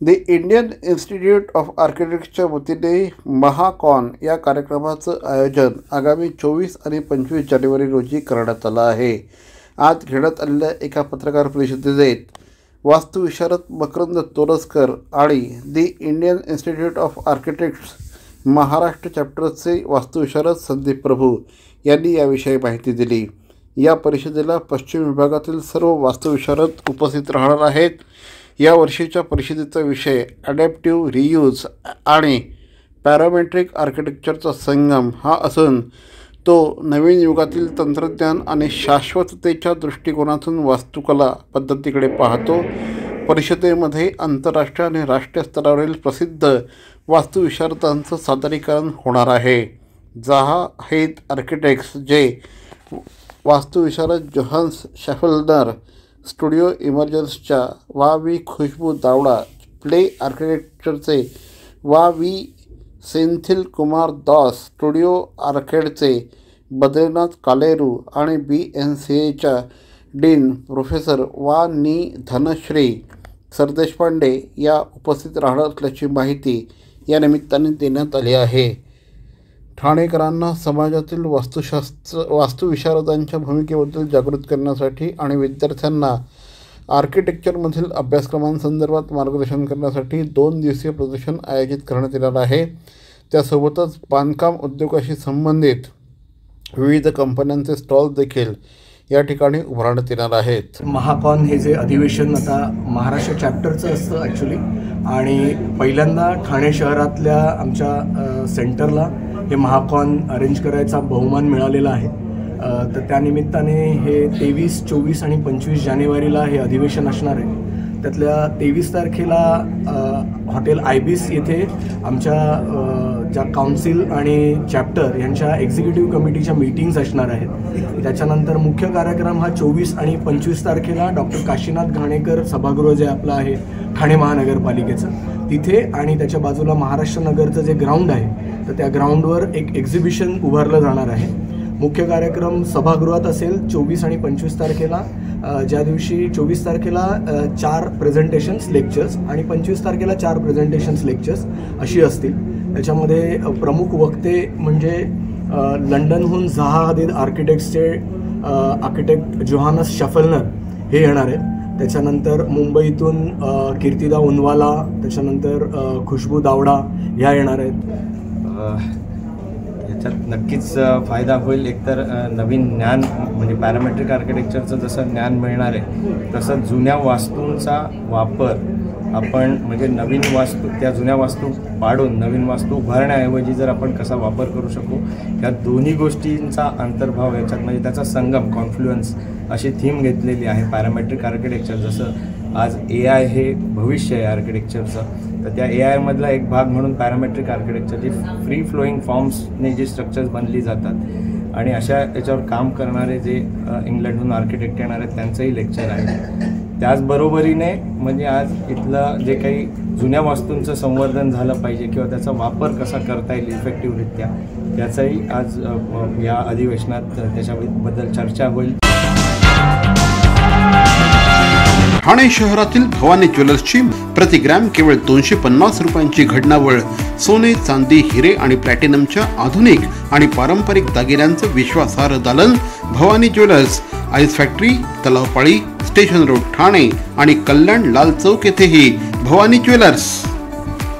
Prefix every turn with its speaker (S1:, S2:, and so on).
S1: The Indian Institute of आर्किटेक्टच्या वतीने महाकॉन या कार्यक्रमाचं आयोजन आगामी 24 आणि 25 जानेवारी रोजी करण्यात आलं आहे। आज घेण्यात आलेल्या एका पत्रकार परिषदेत वास्तुविशारद मकरंद तोरसकर आणि the Indian Institute of Architects Maharashtra चॅप्टरचे वास्तुविशारद संदीप प्रभू यांनी याविषयी माहिती दिली। या परिषदेला पश्चिम विभागातील सर्व वास्तुविशारद उपस्थित राहणार आहेत। या वर्षीच्या परिषदेचा विषय ॲडॅप्टिव्ह रियूज आणि पॅरामेट्रिक आर्किटेक्चरचा संगम हा असून तो नवीन युगातील तंत्रज्ञान आणि शाश्वततेच्या दृष्टिकोनातून वास्तुकला पद्धतीकडे पाहतो। परिषदेमध्ये आंतरराष्ट्रीय आणि राष्ट्रीय स्तरावरील प्रसिद्ध वास्तुविशारदांचं सादरीकरण होणार आहे। जाहेद आर्किटेक्ट्स जे वास्तुविशारद जोहान्स शॅफलनर, स्टुडिओ इमर्जन्सच्या वा.वी. खुशबू दावडा, प्ले आर्किटेक्चरचे वा.वी. सेंथिल कुमार दास, स्टुडिओ आर्केडचे बद्रीनाथ कालेरू आणि BNCAच्या डीन प्रोफेसर वा.नि. धनश्री सरदेशपांडे या उपस्थित राहणार असल्याची माहिती या निमित्ताने देण्यात आली आहे। ठाणेकरांना समाजातील वास्तुविशारदांच्या भूमिकेबद्दल जागृत करण्यासाठी आणि विद्यार्थ्यांना आर्किटेक्चरमधील अभ्यासक्रमांसंदर्भात मार्गदर्शन करण्यासाठी 2 दिवसीय प्रदर्शन आयोजित करण्यात येणार आहे। त्यासोबतच बांधकाम उद्योगाशी संबंधित विविध कंपन्यांचे स्टॉल देखील या ठिकाणी उभारण्यात येणार आहेत।
S2: महाकॉन हे जे अधिवेशन आता महाराष्ट्र चॅप्टरचं असतं ॲक्च्युली, आणि पहिल्यांदा ठाणे शहरातल्या आमच्या सेंटरला हे महाकॉन अरेंज करायचा बहुमान मिळालेला आहे। तर त्यानिमित्ताने हे 23, 24 आणि 25 जानेवारीला हे अधिवेशन असणार आहे। त्यातल्या 23 तारखेला हॉटेल आयबिस येथे आमच्या ज्या काउन्सिल आणि चॅप्टर यांच्या एक्झिक्युटिव्ह कमिटीच्या मीटिंग्स असणार आहेत। त्याच्यानंतर मुख्य कार्यक्रम हा 24 आणि 25 तारखेला डॉक्टर काशीनाथ घाणेकर सभागृह जे आपलं आहे ठाणे महानगरपालिकेचं तिथे, आणि त्याच्या बाजूला महाराष्ट्र नगरचं जे ग्राउंड आहे तर त्या ग्राउंडवर एक एक्झिबिशन उभारलं जाणार आहे। मुख्य कार्यक्रम सभागृहात असेल 24 आणि 25 तारखेला, ज्या दिवशी 24 तारखेला 4 प्रेझेंटेशन्स लेक्चर्स आणि 25 तारखेला 4 प्रेझेंटेशन्स लेक्चर्स अशी असतील। त्याच्यामध्ये प्रमुख वक्ते म्हणजे लंडनहून जाहा हदीद आर्किटेक्ट्सचे आर्किटेक्ट जोहान्स शॅफलनर हे येणार आहेत। त्याच्यानंतर मुंबईतून कीर्तिदा उनवाला, त्याच्यानंतर खुशबू दावडा ह्या येणार आहेत।
S3: याच्यात नक्कीच फायदा होईल। एकतर नवीन ज्ञान म्हणजे पॅरामेट्रिक आर्किटेक्चरचं जसं ज्ञान मिळणार आहे तसं जुन्या वास्तूंचा वापर आपण म्हणजे नवीन वास्तू त्या जुन्या वास्तू पाडून नवीन वास्तू उभारण्याऐवजी जर आपण कसा वापर करू शकू या दोन्ही गोष्टींचा अंतर्भाव याच्यात म्हणजे त्याचा संगम कॉन्फ्लुएन्स अशी थीम घेतलेली आहे पॅरामेट्रिक आर्किटेक्चर। जसं आज AI हे भविष्य आहे आर्किटेक्चरचं, तर त्या AI मधला एक भाग म्हणून पॅरामेट्रिक आर्किटेक्चरची फ्री फ्लोईंग फॉर्म्सने जी स्ट्रक्चर्स बनली जातात आणि अशा याच्यावर काम करणारे जे इंग्लंडहून आर्किटेक्ट येणार आहेत त्यांचंही लेक्चर आहे। त्याचबरोबरीने म्हणजे आज इथलं जे काही जुन्या वास्तूंचं संवर्धन झालं पाहिजे किंवा त्याचा वापर कसा करता येईल इफेक्टिव्हरित्या याचाही आज या अधिवेशनात त्याच्याबद्दल चर्चा होईल।
S1: ठाणे शहरातील भवानी ज्वेलर्सची प्रति ग्रॅम केवळ 250 रुपयांची घडणावळ सोने, चांदी, हिरे आणि प्लॅटिनमच्या आधुनिक आणि पारंपरिक दागिन्यांचं विश्वासार्ह दालन Bhavani jewellers, ice factory, Talao Pali, station road Thane आणि कल्याण लाल चौक येथेही भवानी ज्वेलर्स।